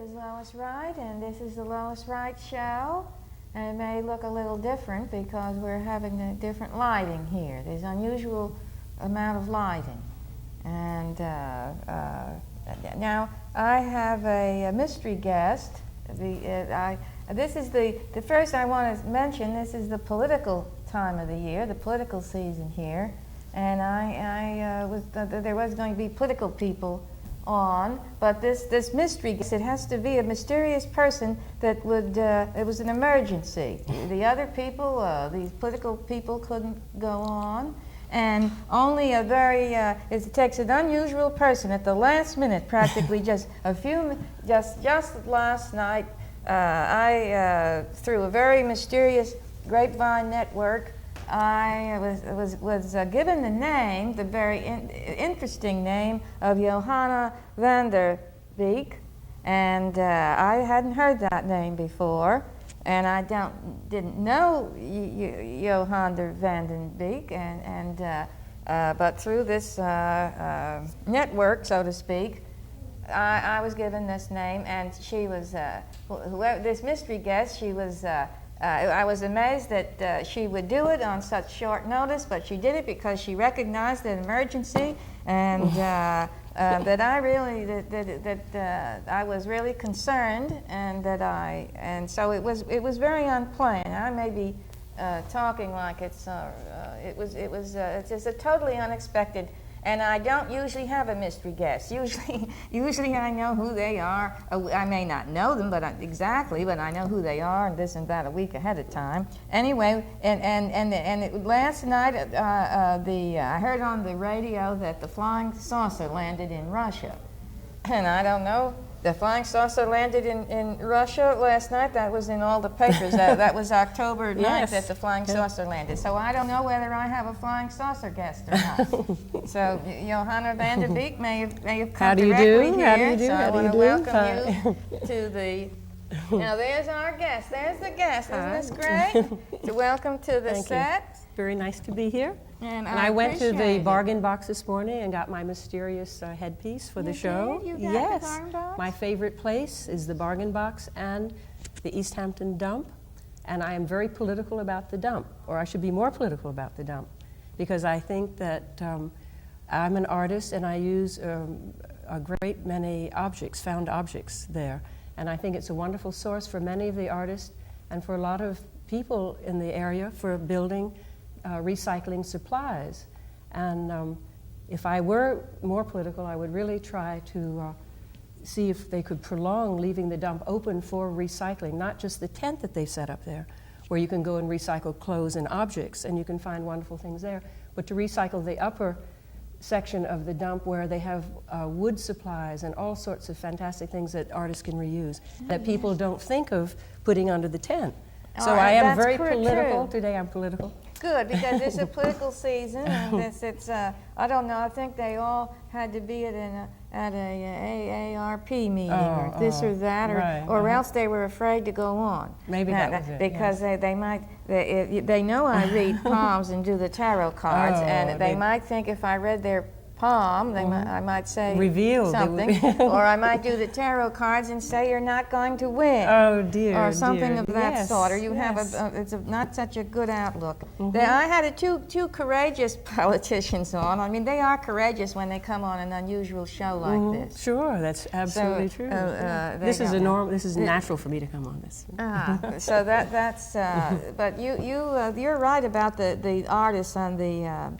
is Lois Wright, and this is the Lois Wright Show. And it may look a little different because we're having a different lighting here. There's unusual amount of lighting. And now I have a mystery guest. This is the first I want to mention, this is the political time of the year, the political season here. And there was going to be political people on, but this mystery guest, it has to be a mysterious person that would, it was an emergency. The other people, these political people couldn't go on, and only a very, it takes an unusual person at the last minute, practically just last night, through a very mysterious grapevine network, I was given the name, the very interesting name of Joanna Vanderbeek, and I hadn't heard that name before, and I didn't know Joanna Vanderbeek, but through this network, so to speak, I was given this name, and she was this mystery guest. She was. I was amazed that she would do it on such short notice, but she did it because she recognized an emergency, and that I was really concerned, and so it was very unplanned. I may be talking like it's just a totally unexpected. And I don't usually have a mystery guest. Usually I know who they are. I may not know them, but exactly, but I know who they are, and this and that a week ahead of time. Anyway, last night I heard on the radio that the flying saucer landed in Russia, and I don't know. The flying saucer landed in Russia last night. That was in all the papers. That was October 9th Yes. that the flying saucer landed. So I don't know whether I have a flying saucer guest or not. So Joanna Vanderbeek may have come directly here. How do you do? So How I do want you to do? welcome you to the... Now there's our guest. There's the guest. Isn't this great? So welcome to the Thank set. you. Very nice to be here. And I went to the appreciate it. bargain box this morning and got my mysterious headpiece for the show. Did? You got yes. the bargain box? My favorite place is the bargain box and the East Hampton dump. And I am very political about the dump, or I should be more political about the dump, because I think that I'm an artist and I use a great many objects, found objects there. And I think it's a wonderful source for many of the artists and for a lot of people in the area for building recycling supplies. And if I were more political, I would really try to see if they could prolong leaving the dump open for recycling, not just the tent that they set up there, where you can go and recycle clothes and objects, and you can find wonderful things there, but to recycle the upper section of the dump where they have wood supplies and all sorts of fantastic things that artists can reuse that people don't think of putting under the tent. So I am very political. True. Today I'm political. Good, because it's a political season, and I don't know, I think they all had to be at a AARP meeting, or this or that, or else they were afraid to go on. Maybe that was it. Because they know I read palms and do the tarot cards, and they might think if I read their palm, I might say reveal something, or I might do the tarot cards and say you're not going to win. Oh dear, or something of that yes, sort. Or you yes. have it's not such a good outlook. I had two courageous politicians on. I mean, they are courageous when they come on an unusual show like this. Sure, that's absolutely true. This is natural for me to come on this. So that's. But you're right about the artists and the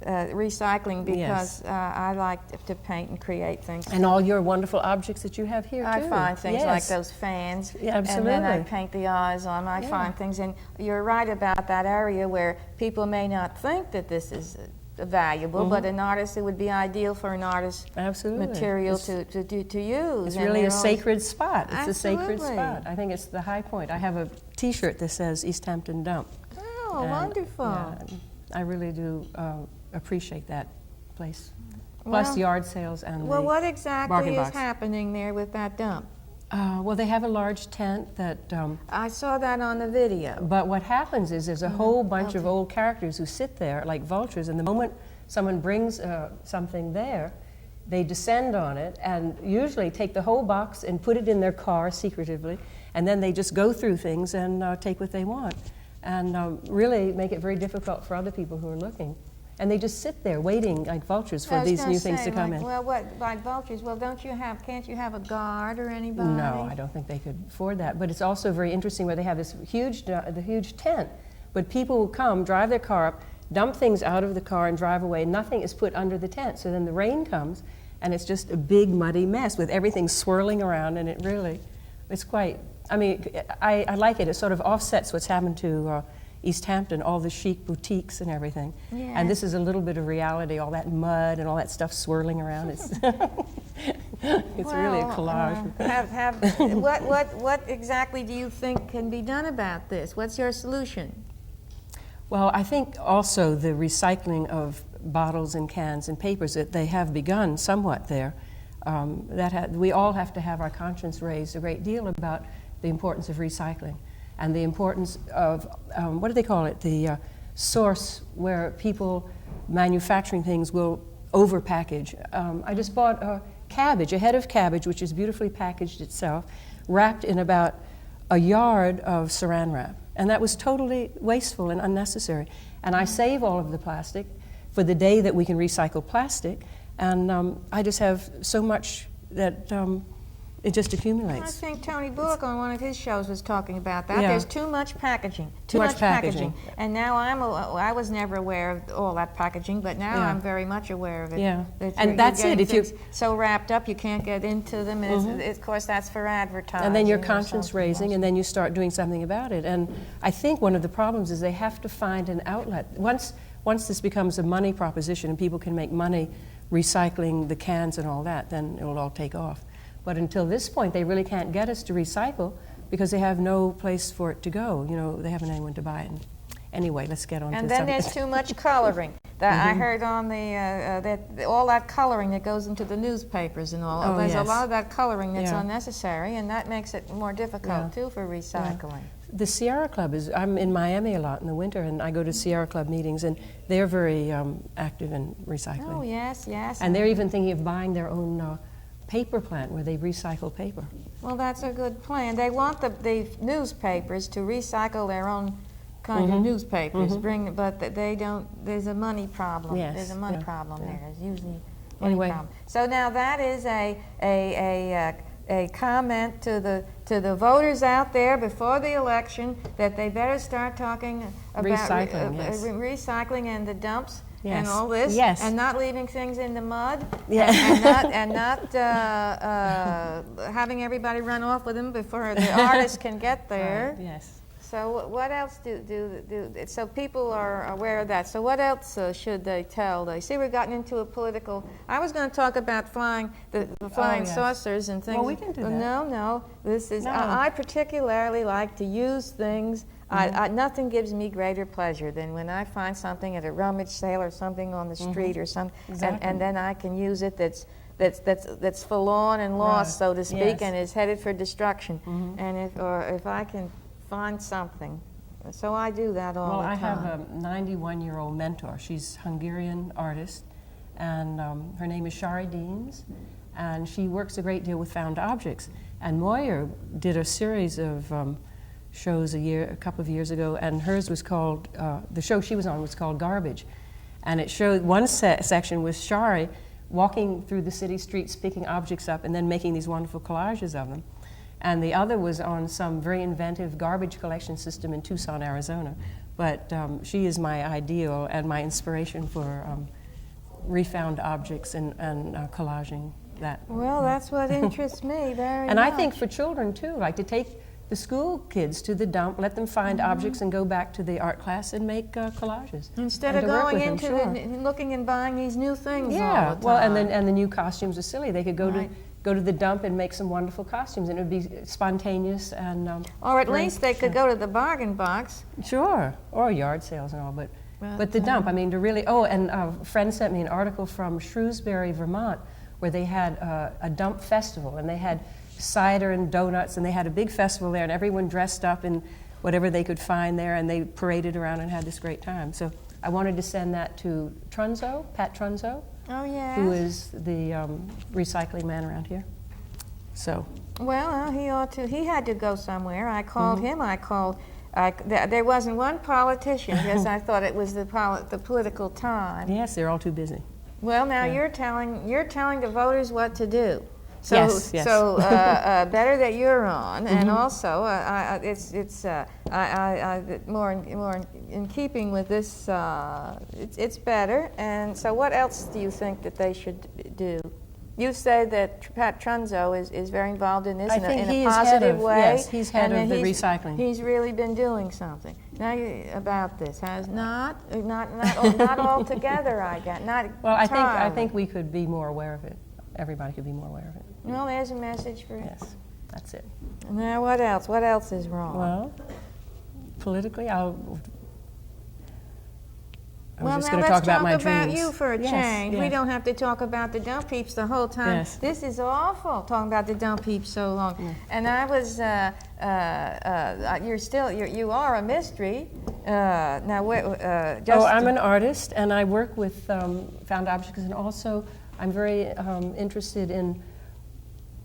recycling, because I like to paint and create things. And all your wonderful objects that you have here, too. I find things like those fans, absolutely. and then I paint the eyes on them. I find things, and you're right about that area where people may not think that this is valuable, but an artist, it would be ideal for an artist material to use. It's really a sacred spot. It's Absolutely. a sacred spot. I think it's the high point. I have a T-shirt that says East Hampton Dump. Oh, wonderful. I really do appreciate that place. Plus yard sales and the what exactly bargain is box. happening there with that dump? Well, they have a large tent that... I saw that on the video. But what happens is there's a whole bunch of old characters who sit there like vultures, and the moment someone brings something there, they descend on it and usually take the whole box and put it in their car secretively, and then they just go through things and take what they want, and really make it very difficult for other people who are looking. And they just sit there waiting like vultures for these new things to come in. Well, what, like vultures? Well, can't you have a guard or anybody? No, I don't think they could afford that. But it's also very interesting where they have this huge tent. But people will come, drive their car up, dump things out of the car and drive away. Nothing is put under the tent. So then the rain comes and it's just a big muddy mess with everything swirling around, and it's quite, I mean, I like it. It sort of offsets what's happened to East Hampton, all the chic boutiques and everything. Yeah. And this is a little bit of reality, all that mud and all that stuff swirling around. It's really a collage. What exactly do you think can be done about this? What's your solution? Well, I think also the recycling of bottles and cans and papers, that they have begun somewhat there. We all have to have our conscience raised a great deal about the importance of recycling and the importance of, what do they call it, the source where people manufacturing things will overpackage. I just bought a head of cabbage, which is beautifully packaged itself, wrapped in about a yard of saran wrap. And that was totally wasteful and unnecessary. And I save all of the plastic for the day that we can recycle plastic. And I just have so much that it just accumulates. I think Tony Bullock on one of his shows was talking about that. Yeah. There's too much packaging. Too much packaging. And now I was never aware of all that packaging, but now Yeah. I'm very much aware of it. Yeah. And that's it. If you're so wrapped up, you can't get into them. And of course, that's for advertising. And then your or conscience something raising, else. and then you start doing something about it. And I think one of the problems is they have to find an outlet. Once this becomes a money proposition and people can make money recycling the cans and all that, then it will all take off. But until this point, they really can't get us to recycle because they have no place for it to go. You know, they haven't anyone to buy it. Anyway, let's get on to And something. then there's too much coloring. I heard on all that coloring that goes into the newspapers and all. Oh, There's yes. a lot of that coloring that's Yeah. unnecessary, and that makes it more difficult Yeah. too for recycling. The Sierra Club I'm in Miami a lot in the winter, and I go to Sierra Club meetings, and they're very active in recycling. Oh yes, yes. And they're even thinking of buying their own paper plant where they recycle paper. Well, that's a good plan. They want the newspapers to recycle their own kind of newspapers. But they don't. There's a money problem. Yes, There's a money yeah, problem yeah. there. There's usually money Anyway. problem. So now that is a comment to the voters out there before the election that they better start talking about Recycling, yes. recycling and the dumps. Yes. And all this, Yes. and not leaving things in the mud, Yeah. and not having everybody run off with them before the artist can get there. Yes. So what else so people are aware of that. So what else should they tell? They see we've gotten into a political. I was going to talk about flying yes. saucers and things. Well, we can do that. No. This is No. I particularly like to use things. Nothing gives me greater pleasure than when I find something at a rummage sale or something on the street or something, Exactly. and then I can use it that's forlorn and lost, Right. so to speak, Yes. and is headed for destruction. And if I can find something, so I do that all the time. Well, I have a 91-year-old mentor. She's Hungarian artist, and her name is Shari Deans, and she works a great deal with found objects. And Moyer did a series of shows a couple of years ago, and hers was called, the show she was on was called Garbage. And it showed, one section was Shari walking through the city streets, picking objects up, and then making these wonderful collages of them. And the other was on some very inventive garbage collection system in Tucson, Arizona. But she is my ideal and my inspiration for refound objects and collaging that. Well, that's what interests me very And much. I think for children too, like to take the school kids to the dump, let them find objects and go back to the art class and make collages. Instead and of to work going with them, into sure. looking and buying these new things all Yeah, the time. well, and the new costumes are silly. They could go Right. to the dump and make some wonderful costumes, and it would be spontaneous and or at very- least they could go to the bargain box. Sure, or yard sales and all, but the dump, I mean, to really, and a friend sent me an article from Shrewsbury, Vermont, where they had a dump festival, and they had cider and donuts, and they had a big festival there, and everyone dressed up in whatever they could find there, and they paraded around and had this great time. So I wanted to send that to Trunzo, Pat Trunzo, Oh, yes. who is the recycling man around here. So. Well, he ought to. He had to go somewhere. I called him. There wasn't one politician because I thought it was the political time. Yes, they're all too busy. Well, now you're telling the voters what to do. So, Yes, yes. So better that you're on, and also it's more in keeping with this. It's better. And so, what else do you think that they should do? You say that Pat Trunzo is very involved in this in a positive way. Yes, he's head of the recycling. He's really been doing something. Now about this has not altogether. I got not. Well, I entirely. think we could be more aware of it. Everybody could be more aware of it. Well, there's a message for it. Yes, that's it. Now what else? What else is wrong? Well, politically, I was Well, just now going to let's talk about my about dreams. you for a Yes, change. We yes. don't have to talk about the dump heaps the whole time. Yes. This is awful, talking about the dump heaps so long. Yeah. And I was, you are a mystery. Just I'm an artist, and I work with found objects, and also I'm very interested in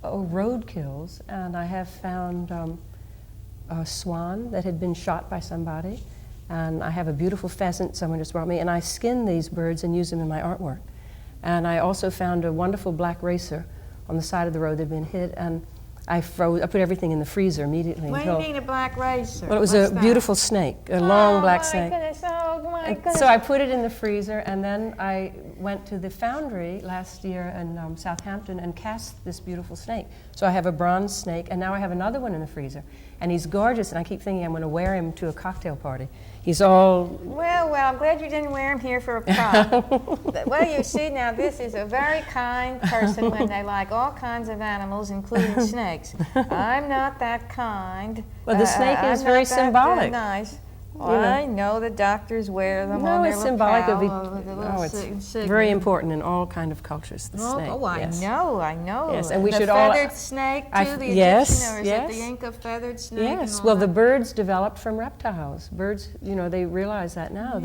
roadkills, and I have found a swan that had been shot by somebody. And I have a beautiful pheasant someone just brought me, and I skin these birds and use them in my artwork. And I also found a wonderful black racer on the side of the road that had been hit, and I put everything in the freezer immediately. What do you mean a black racer? Well, it was What's a that? beautiful snake, a long black snake. Oh my And goodness! so I put it in the freezer, and then I went to the foundry last year in Southampton and cast this beautiful snake. So I have a bronze snake, and now I have another one in the freezer. And he's gorgeous, and I keep thinking I'm going to wear him to a cocktail party. He's all... Well, I'm glad you didn't wear him here for a prop. Well, you see, now this is a very kind person when they like all kinds of animals, including snakes. I'm not that kind. Well, the snake is I'm very not that, symbolic. Nice. You know. I know the doctors wear them No, on their it's symbolic of lapel, with the little it's insignia. very important in all kind of cultures, the snake. Oh, I yes. know. Yes, and we the should all- feathered snake, too, the yes, Egyptian, or is yes. it the Inca feathered snake? Yes, and all well, the that? birds developed from reptiles. Birds, they realize that now.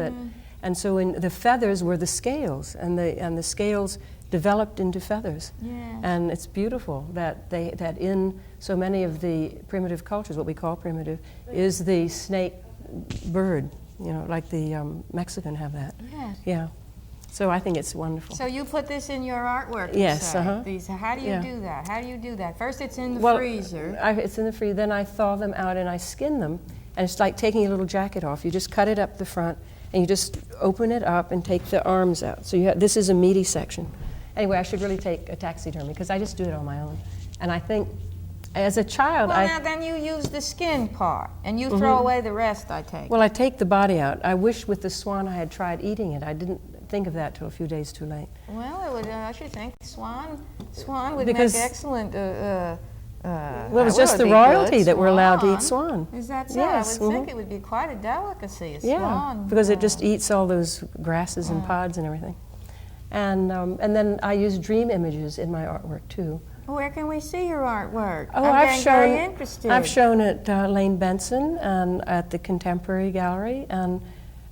And so the feathers were the scales, and the scales developed into feathers. Yes. And it's beautiful that in so many of the primitive cultures, what we call primitive, is the snake bird. Like the Mexican have that. Yes. Yeah. So I think it's wonderful. So you put this in your artwork, you Yes, say. uh-huh. How do you Yeah. do that? How do you do that? First it's in the Well, freezer. It's in the freezer. Then I thaw them out and I skin them. And it's like taking a little jacket off. You just cut it up the front and you just open it up and take the arms out. So this is a meaty section. Anyway, I should really take a taxidermy because I just do it on my own. And I think as a child, Well, now then you use the skin part and you throw away the rest, I take. Well, I take the body out. I wish with the swan I had tried eating it. I didn't think of that till a few days too late. Well, it would, I should think swan would Because- make excellent. Well, it was just the royalty that we're allowed to eat swan. Is that so? Yes, I would think it would be quite a delicacy, a Yeah, swan. because it just eats all those grasses and pods and everything. And then I use dream images in my artwork too. Where can we see your artwork? Oh, I'm getting very interested. I've shown at Lane Benson and at the Contemporary Gallery, and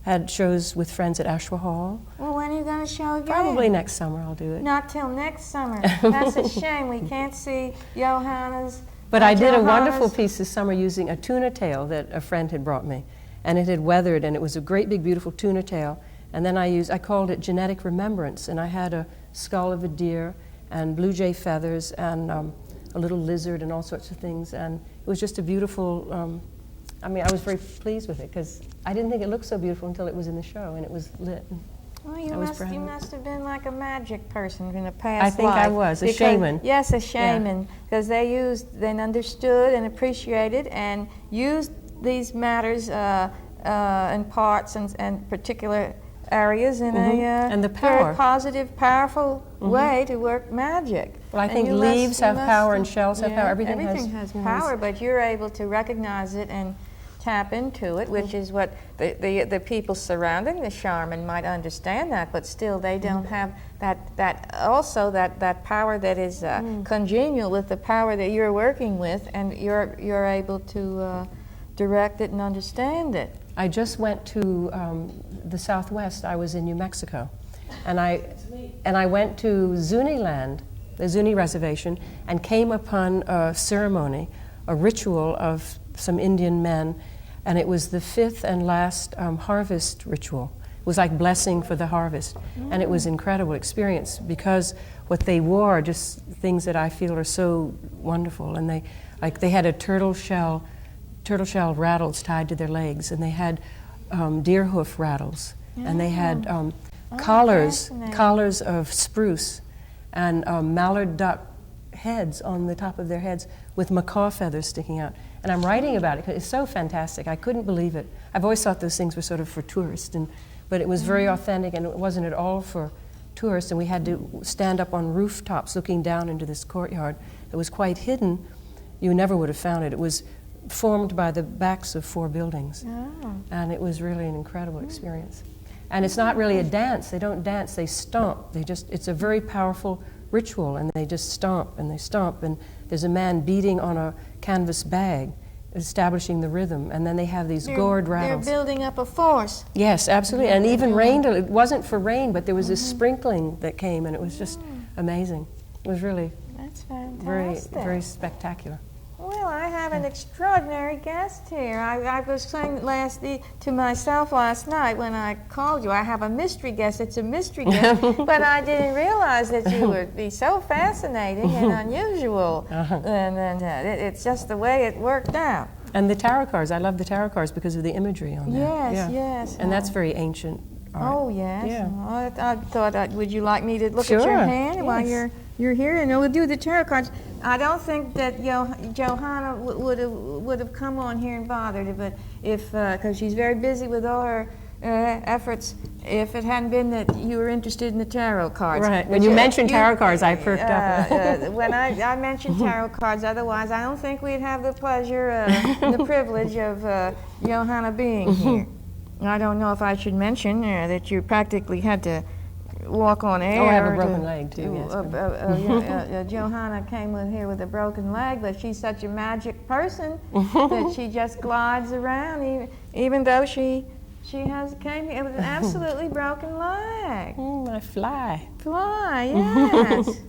had shows with friends at Ashwa Hall. Well, when are you going to show again? Probably next summer I'll do it. Not till next summer. That's a shame. We can't see Johanna's. But I did a Johanna's- wonderful piece this summer using a tuna tail that a friend had brought me, and it had weathered, and it was a great big beautiful tuna tail. And then I called it genetic remembrance, and I had a skull of a deer and blue jay feathers and a little lizard and all sorts of things, and it was just a beautiful. I was very pleased with it because I didn't think it looked so beautiful until it was in the show and it was lit. Well, I was proud you of it. must have been like a magic person in a past I think I life. was, a Because- shaman. Yes, a shaman, because they understood and appreciated and used these matters and parts and particular areas in And the a power. very positive, powerful way to work magic. Well, I And think you leaves have must power and shells have power. Everything Everything has has power, but you're able to recognize it and tap into it, which is what the people surrounding the shaman might understand that, but still they don't have that power that is congenial with the power that you're working with, and you're able to direct it and understand it. I just went to the Southwest. I was in New Mexico, and I went to Zuni land, the Zuni reservation, and came upon a ceremony, a ritual of some Indian men, and it was the 5th and last harvest ritual. It was like blessing for the harvest, and it was an incredible experience because what they wore are just things that I feel are so wonderful, and they had a turtle shell rattles tied to their legs, and they had deer hoof rattles, and they had collars of spruce and mallard duck heads on the top of their heads with macaw feathers sticking out. And I'm writing about it because it's so fantastic. I couldn't believe it. I've always thought those things were sort of for tourists, but it was very authentic, and it wasn't at all for tourists, and we had to stand up on rooftops looking down into this courtyard. It was quite hidden. You never would have found it. It was formed by the backs of 4 buildings. And it was really an incredible experience. And it's not really a dance. They don't dance, they stomp. It's a very powerful ritual, and they just stomp and they stomp, and there's a man beating on a canvas bag, establishing the rhythm, and then they have these gourd rattles. They're building up a force. Yes, absolutely, and even rained. It wasn't for rain, but there was this sprinkling that came, and it was just amazing. It was really very, very spectacular. Well, I have an extraordinary guest here. I was saying to myself last night when I called you, I have a mystery guest. It's a mystery guest, but I didn't realize that you would be so fascinating and unusual. And it's just the way it worked out. And the tarot cards. I love the tarot cards because of the imagery on them. Yes. And that's very ancient art. Oh, yes. Yeah. Well, I thought, would you like me to look at your hand while you're here? And we'll do the tarot cards. I don't think that Johanna would have come on here and bothered it, but because she's very busy with all her efforts, if it hadn't been that you were interested in the tarot cards. Right. When you mentioned tarot cards, I perked up. When I mentioned tarot cards, otherwise I don't think we'd have the pleasure and the privilege of Johanna being here. I don't know if I should mention that you practically had to walk on air. Oh, I have a broken leg too. Yes. Johanna came here with a broken leg, but she's such a magic person that she just glides around, even though she came here with an absolutely broken leg. I fly. Fly, yes.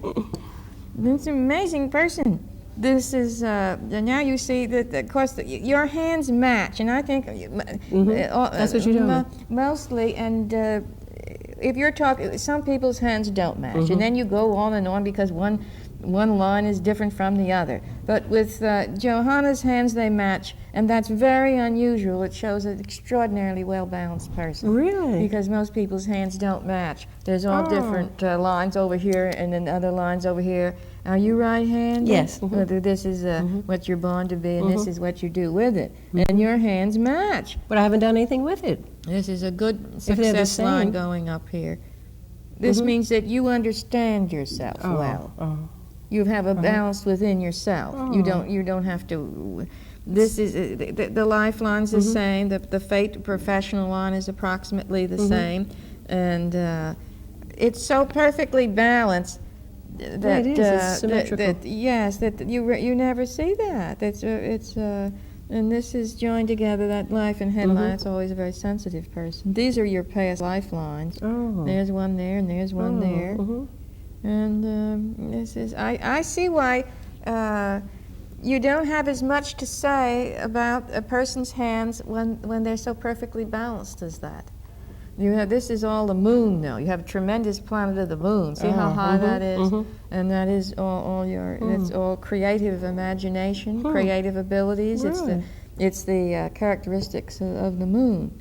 It's an amazing person. This is now you see that of course your hands match, and I think that's what you're doing. Mostly, and if you're talking, some people's hands don't match, and then you go on and on because one line is different from the other. But with Johanna's hands, they match, and that's very unusual. It shows an extraordinarily well-balanced person. Really? Because most people's hands don't match. There's all different lines over here, and then other lines over here. Are you right-handed? Yes. This is what you're born to be, and this is what you do with it. And your hands match. But I haven't done anything with it. This is a good success line going up here. This means that you understand yourself well. You have a balance within yourself. You don't have to. This is the lifeline's the same. The fate professional line is approximately the same, and it's so perfectly balanced. That it is. It's symmetrical. That you never see that. And this is joined together. That life and headline. It's always a very sensitive person. These are your past lifelines. There's one there, and there's one there. And this is. I see why you don't have as much to say about a person's hands when they're so perfectly balanced as that. This is all the moon, though. You have a tremendous planet of the moon. See how high that is? And that is all your, it's all creative imagination, creative abilities. Really? It's the characteristics of the moon.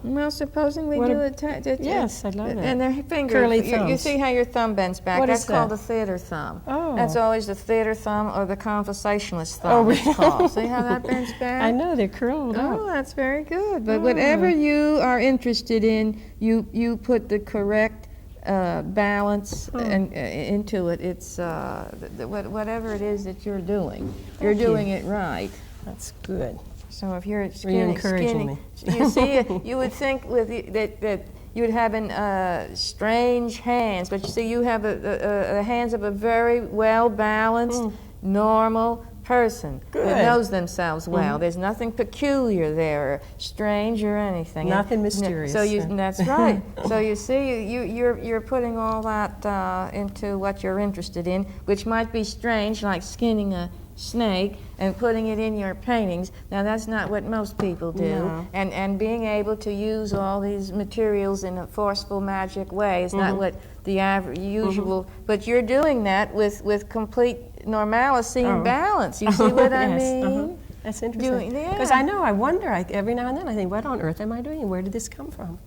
Well, supposing we do it. Yes, I'd love that. And their finger. Curly thumbs. You see how your thumb bends back? What That's is that? called the theater thumb. Oh. That's always the theater thumb or the conversationalist thumb. It's called. See how that bends back? I know, they're curled up. Oh, that's very good. But whatever you are interested in, you put the correct balance into it. It's whatever it is that you're doing, you're doing it right. That's good. So if you're You're encouraging me. you see, you would think that you would have strange hands, but you see, you have the hands of a very well balanced, normal, person Good. that knows themselves well. There's nothing peculiar there, or strange, or anything. Nothing mysterious. That's right. So you see, you're putting all that into what you're interested in, which might be strange, like skinning a snake and putting it in your paintings. Now that's not what most people do. No. And being able to use all these materials in a forceful, magic way is not what the usual. But you're doing that with complete normalcy and balance. You see what I mean? That's interesting. Because I know, I wonder, every now and then I think, what on earth am I doing? Where did this come from?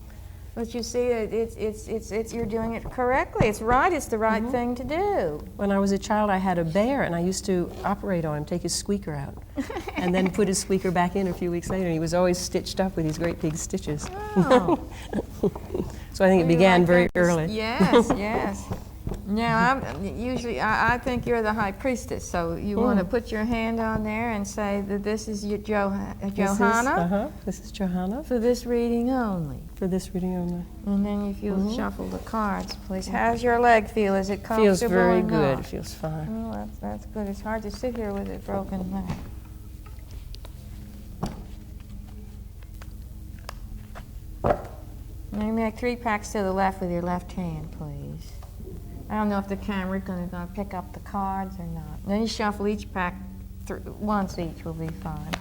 But you see, you're doing it correctly. It's right. It's the right thing to do. When I was a child, I had a bear, and I used to operate on him, take his squeaker out, and then put his squeaker back in a few weeks later. And he was always stitched up with these great big stitches. Oh. So I think it began very early. Yes, yes. Now, I think you're the high priestess, so you want to put your hand on there and say that this is your Johanna. This is Johanna. For this reading only. For this reading only. And then if you'll shuffle the cards, please. How's your leg feel? Is it comfortable? Feels very good. Not? It feels fine. Oh, that's good. It's hard to sit here with a broken leg. Now you make 3 packs to the left with your left hand, please. I don't know if the camera's going to pick up the cards or not. Then you shuffle each pack once each will be fine.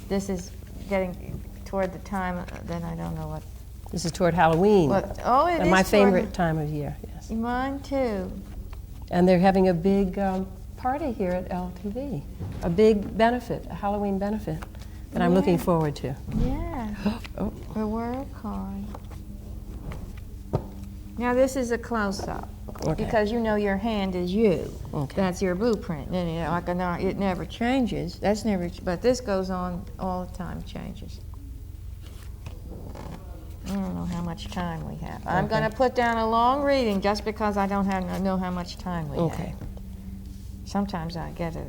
This is getting toward the time that I don't know what. This is toward Halloween. It is my favorite time of year, yes. Mine too. And they're having a big party here at LTV. A big benefit, a Halloween benefit that I'm looking forward to. Yeah. The World card. Now this is a close-up. Because you know your hand is you. That's your blueprint. And it never changes. But this goes on all the time, changes. I don't know how much time we have. I'm going to put down a long reading just because I don't know how much time we have. Sometimes I get a...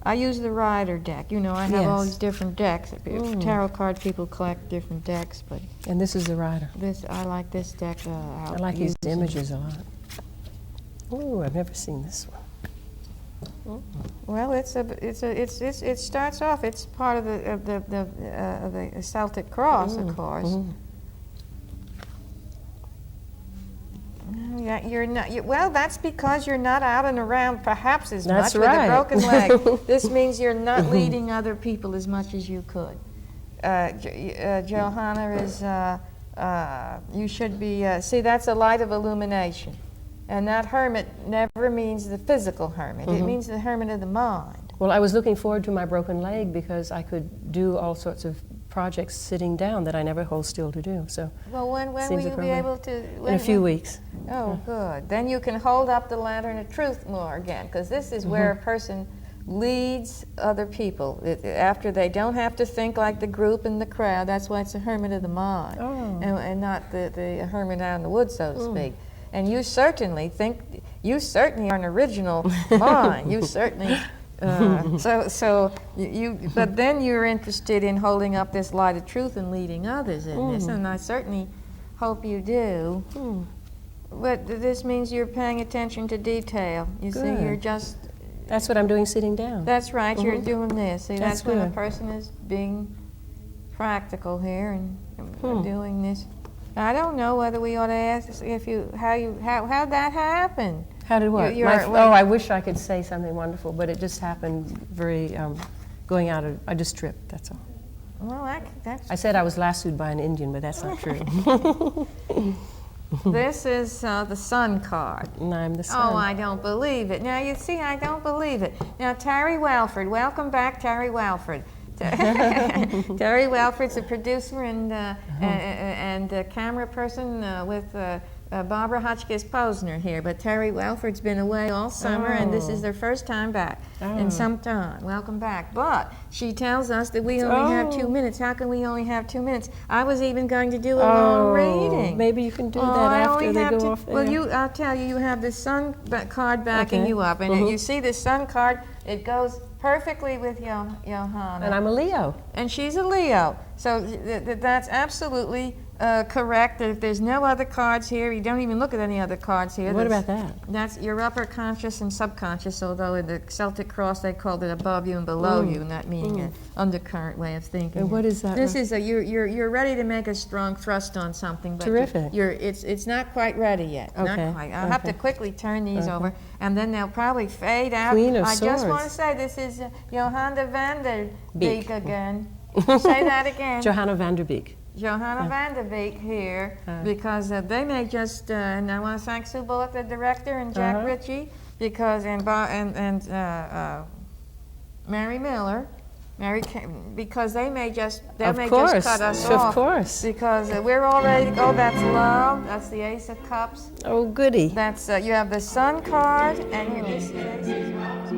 I use the Rider deck. You know, I have all these different decks. Tarot card people collect different decks, but... And this is the Rider. I like this deck. I like these images a lot. Ooh, I've never seen this one. Well, it starts off. It's part of the Celtic cross, of course. Yeah, you're not. Well, that's because you're not out and around, perhaps as much with a broken leg. This means you're not leading other people as much as you could. Johanna is. You should be. See, that's a light of illumination, and that hermit never means the physical hermit. It means the hermit of the mind. Well, I was looking forward to my broken leg because I could do all sorts of projects sitting down that I never hold still to do. So, well, when will you be able to? In a few weeks. Oh, good. Then you can hold up the lantern of truth more again, because this is where a person leads other people. After they don't have to think like the group and the crowd. That's why it's a hermit of the mind, and not the hermit out in the woods, so to speak. And you certainly are an original mind. You certainly. But then you're interested in holding up this light of truth and leading others in this, and I certainly hope you do. But this means you're paying attention to detail. You see, you're just... That's what I'm doing sitting down. That's right, you're doing this. See, that's when a good. person is being practical here and doing this. I don't know whether we ought to ask how'd that happen? How did what? I wish I could say something wonderful, but it just happened very, going out of, I just tripped, that's all. Well, that's... I said I was lassoed by an Indian, but that's not true. This is the Sun card. And I'm the Sun. Oh, I don't believe it. Now, you see, I don't believe it. Now, Terry Welford. Welcome back, Terry Welford. Terry Welford's a producer and a camera person with Barbara Hotchkiss-Posner here. But Terry Welford's been away all summer, and this is their first time back in some time. Welcome back. But she tells us that we only have 2 minutes. How can we only have 2 minutes? I was even going to do a long reading. Maybe you can do that after they go off there. Well, I'll tell you, you have the Sun card backing you up. And you see the Sun card, it goes perfectly with Johanna. And I'm a Leo. And she's a Leo. So that's absolutely correct. If there's no other cards here, you don't even look at any other cards here. What about that? That's your upper conscious and subconscious, although in the Celtic cross they called it above you and below you, not meaning an undercurrent way of thinking. And what is that? This is you're ready to make a strong thrust on something, but Terrific. It's not quite ready yet. Okay. Not quite. I'll have to quickly turn these over, and then they'll probably fade out. Queen of I just want to Swords. say this is Joanna Vanderbeek Beek. again. Say that again. Joanna Vanderbeek. Joanna Vanderbeek here, because they may just, and I want to thank Sue Bullock, the director, and Jack Ritchie, because and Mary Miller, because they may just just cut us off. Of course. Because we're already. Oh, that's love. That's the Ace of Cups. Oh, goody. That's you have the Sun card, and this is Ace of Cups.